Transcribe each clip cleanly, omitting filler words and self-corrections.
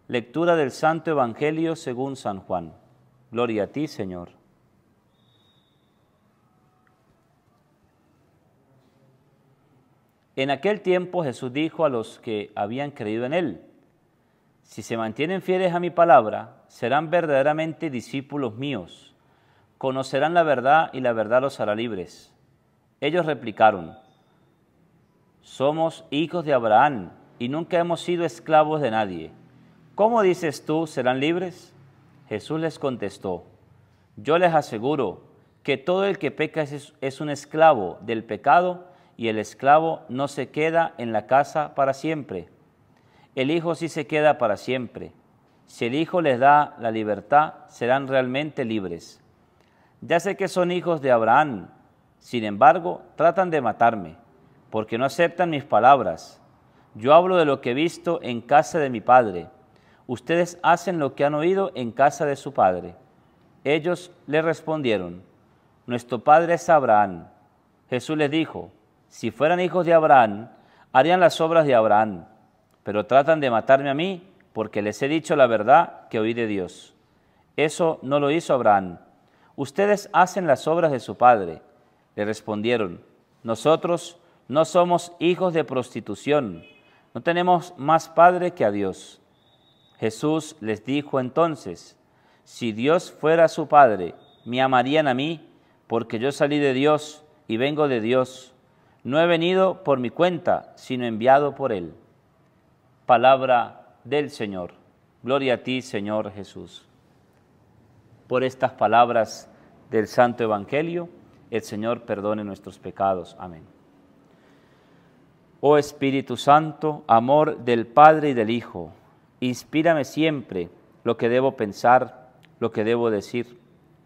Lectura del Santo Evangelio según San Juan. Gloria a ti, Señor. En aquel tiempo Jesús dijo a los que habían creído en Él: si se mantienen fieles a mi palabra, serán verdaderamente discípulos míos. Conocerán la verdad y la verdad los hará libres. Ellos replicaron: somos hijos de Abraham y nunca hemos sido esclavos de nadie. ¿Cómo dices tú, serán libres? Jesús les contestó: yo les aseguro que todo el que peca es un esclavo del pecado, y el esclavo no se queda en la casa para siempre. El Hijo sí se queda para siempre. Si el Hijo les da la libertad, serán realmente libres. Ya sé que son hijos de Abraham, sin embargo, tratan de matarme, porque no aceptan mis palabras. Yo hablo de lo que he visto en casa de mi Padre. Ustedes hacen lo que han oído en casa de su padre. Ellos le respondieron: nuestro padre es Abraham. Jesús les dijo: si fueran hijos de Abraham, harían las obras de Abraham, pero tratan de matarme a mí, porque les he dicho la verdad que oí de Dios. Eso no lo hizo Abraham. Ustedes hacen las obras de su padre. Le respondieron: nosotros no somos hijos de prostitución, no tenemos más padre que a Dios. Jesús les dijo entonces: si Dios fuera su Padre, me amarían a mí, porque yo salí de Dios y vengo de Dios. No he venido por mi cuenta, sino enviado por Él. Palabra del Señor. Gloria a ti, Señor Jesús. Por estas palabras del Santo Evangelio, el Señor perdone nuestros pecados. Amén. Oh Espíritu Santo, amor del Padre y del Hijo, inspírame siempre lo que debo pensar, lo que debo decir,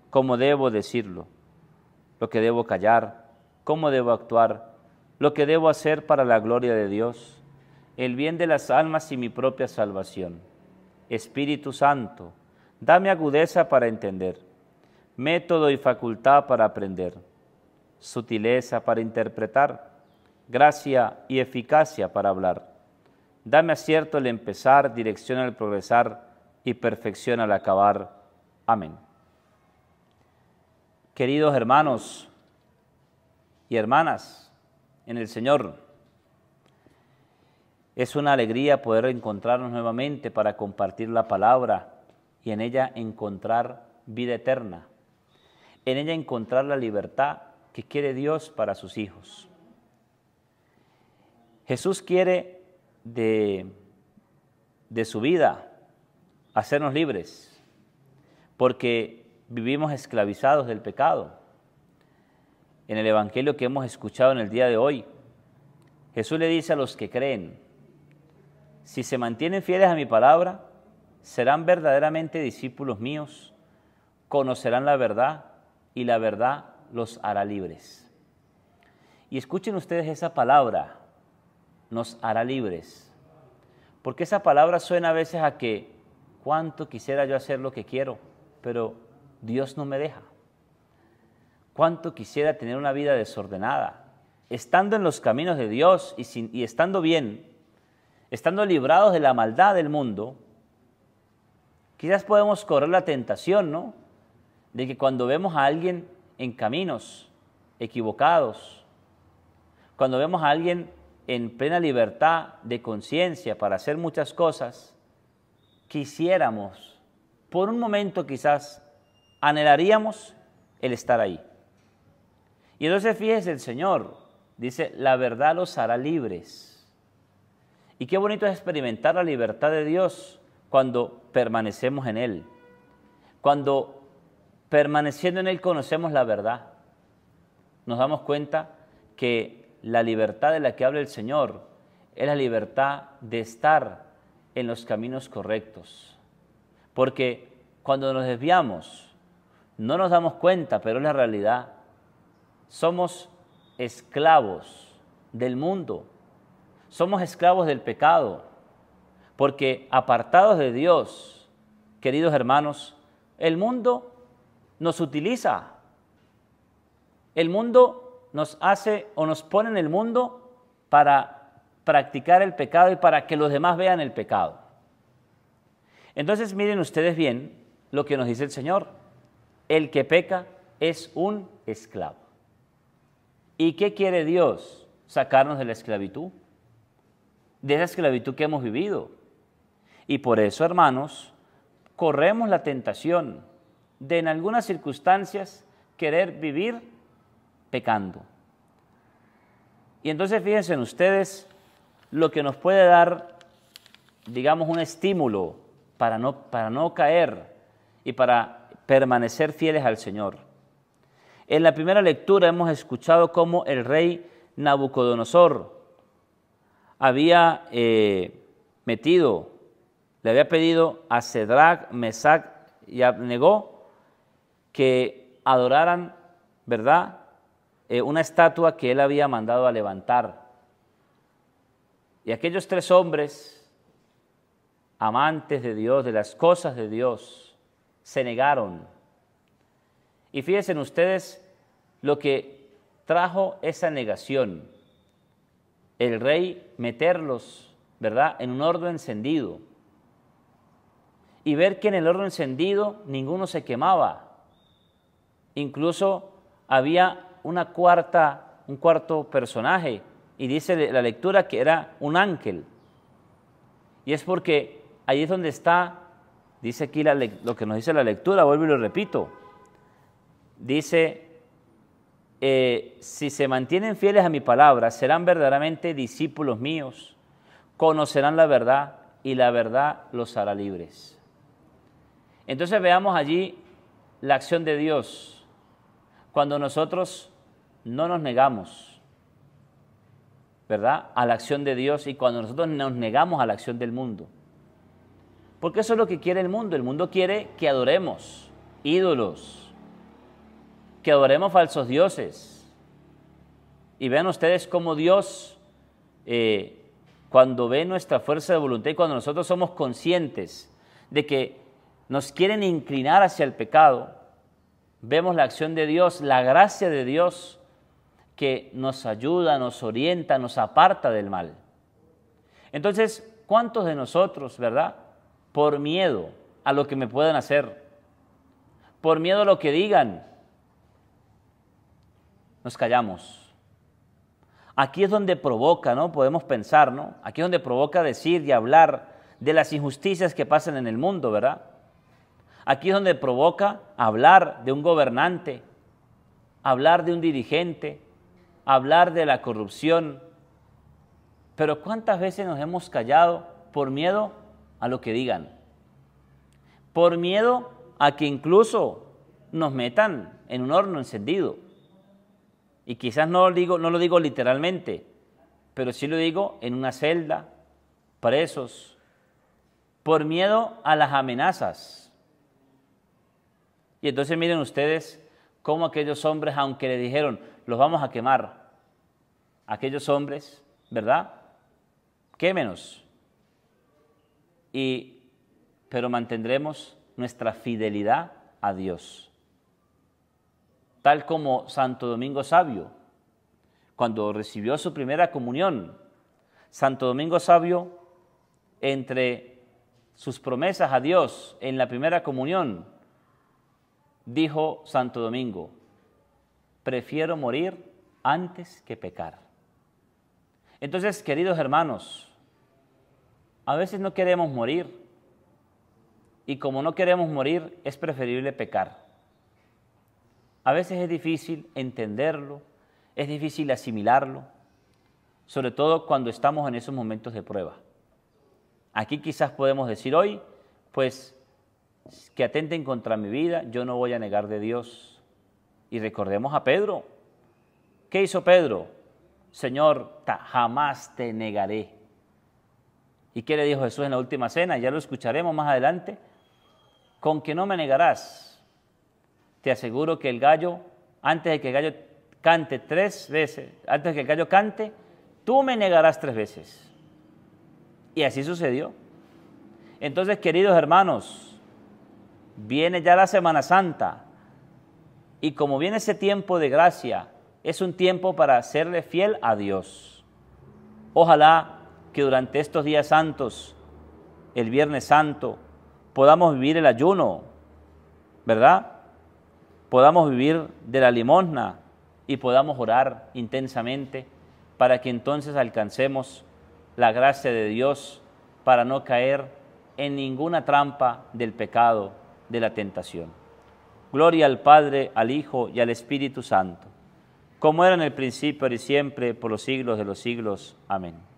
cómo debo decirlo, lo que debo callar, cómo debo actuar, lo que debo hacer para la gloria de Dios, el bien de las almas y mi propia salvación. Espíritu Santo, dame agudeza para entender, método y facultad para aprender, sutileza para interpretar, gracia y eficacia para hablar. Dame acierto al empezar, dirección al progresar y perfección al acabar. Amén. Queridos hermanos y hermanas en el Señor, es una alegría poder encontrarnos nuevamente para compartir la palabra y en ella encontrar vida eterna, en ella encontrar la libertad que quiere Dios para sus hijos. Jesús quiere de su vida hacernos libres, porque vivimos esclavizados del pecado. En el Evangelio que hemos escuchado en el día de hoy, Jesús le dice a los que creen: si se mantienen fieles a mi palabra, serán verdaderamente discípulos míos, conocerán la verdad y la verdad los hará libres. Y escuchen ustedes esa palabra: nos hará libres, porque esa palabra suena a veces a que cuánto quisiera yo hacer lo que quiero, pero Dios no me deja. Cuánto quisiera tener una vida desordenada, estando en los caminos de Dios y estando bien, estando librados de la maldad del mundo. Quizás podemos correr la tentación, ¿no?, de que cuando vemos a alguien en caminos equivocados, cuando vemos a alguien en plena libertad de conciencia para hacer muchas cosas, quisiéramos, por un momento quizás, anhelaríamos el estar ahí. Y entonces fíjese, el Señor dice: la verdad los hará libres. Y qué bonito es experimentar la libertad de Dios cuando permanecemos en Él, cuando permaneciendo en Él conocemos la verdad. Nos damos cuenta que la libertad de la que habla el Señor es la libertad de estar en los caminos correctos. Porque cuando nos desviamos, no nos damos cuenta, pero es la realidad. Somos esclavos del mundo, somos esclavos del pecado, porque apartados de Dios, queridos hermanos, el mundo nos utiliza. El mundo nos hace o nos pone en el mundo para practicar el pecado y para que los demás vean el pecado. Entonces miren ustedes bien lo que nos dice el Señor. El que peca es un esclavo. ¿Y qué quiere Dios? Sacarnos de la esclavitud, de esa esclavitud que hemos vivido. Y por eso, hermanos, corremos la tentación de en algunas circunstancias querer vivir pecando. Y entonces fíjense en ustedes lo que nos puede dar, digamos, un estímulo para no caer y para permanecer fieles al Señor. En la primera lectura hemos escuchado cómo el rey Nabucodonosor había le había pedido a Cedrac, Mesac y Abednego que adoraran, ¿verdad?, una estatua que él había mandado a levantar. Y aquellos tres hombres, amantes de Dios, de las cosas de Dios, se negaron. Y fíjense ustedes lo que trajo esa negación. El rey meterlos, ¿verdad?, en un horno encendido. Y ver que en el horno encendido ninguno se quemaba. Incluso había un cuarto personaje, y dice la lectura que era un ángel. Y es porque ahí es donde está, dice aquí lo que nos dice la lectura, vuelvo y lo repito. Dice, si se mantienen fieles a mi palabra, serán verdaderamente discípulos míos, conocerán la verdad y la verdad los hará libres. Entonces veamos allí la acción de Dios cuando nosotros no nos negamos, ¿verdad?, a la acción de Dios, y cuando nosotros nos negamos a la acción del mundo. Porque eso es lo que quiere el mundo. El mundo quiere que adoremos ídolos, que adoremos falsos dioses. Y vean ustedes cómo Dios, cuando ve nuestra fuerza de voluntad y cuando nosotros somos conscientes de que nos quieren inclinar hacia el pecado, vemos la acción de Dios, la gracia de Dios que nos ayuda, nos orienta, nos aparta del mal. Entonces, ¿cuántos de nosotros, verdad?, por miedo a lo que me puedan hacer, por miedo a lo que digan, nos callamos? Aquí es donde provoca, ¿no?, podemos pensar, ¿no?, aquí es donde provoca decir y hablar de las injusticias que pasan en el mundo, ¿verdad? Aquí es donde provoca hablar de un gobernante, hablar de un dirigente, hablar de la corrupción. Pero ¿cuántas veces nos hemos callado por miedo a lo que digan? Por miedo a que incluso nos metan en un horno encendido. Y quizás no lo digo literalmente, pero sí lo digo en una celda, presos, por miedo a las amenazas. Y entonces miren ustedes cómo aquellos hombres, aunque le dijeron, los vamos a quemar, aquellos hombres, ¿verdad?, quémenos, pero mantendremos nuestra fidelidad a Dios. Tal como Santo Domingo Sabio, cuando recibió su primera comunión, Santo Domingo Sabio, entre sus promesas a Dios en la primera comunión, dijo Santo Domingo, prefiero morir antes que pecar. Entonces, queridos hermanos, a veces no queremos morir, y como no queremos morir, es preferible pecar. A veces es difícil entenderlo, es difícil asimilarlo, sobre todo cuando estamos en esos momentos de prueba. Aquí quizás podemos decir hoy, pues, que atenten contra mi vida, yo no voy a negar de Dios. Y recordemos a Pedro. ¿Qué hizo Pedro? Señor, jamás te negaré. ¿Y qué le dijo Jesús en la última cena? Ya lo escucharemos más adelante. Con que no me negarás. Te aseguro que el gallo, antes de que el gallo cante 3 veces, antes de que el gallo cante, tú me negarás 3 veces. Y así sucedió. Entonces, queridos hermanos, viene ya la Semana Santa, y como viene ese tiempo de gracia, es un tiempo para serle fiel a Dios. Ojalá que durante estos días santos, el Viernes Santo, podamos vivir el ayuno, ¿verdad? Podamos vivir de la limosna y podamos orar intensamente para que entonces alcancemos la gracia de Dios para no caer en ninguna trampa del pecado, de la tentación. Gloria al Padre, al Hijo y al Espíritu Santo, como era en el principio, ahora y siempre, por los siglos de los siglos. Amén.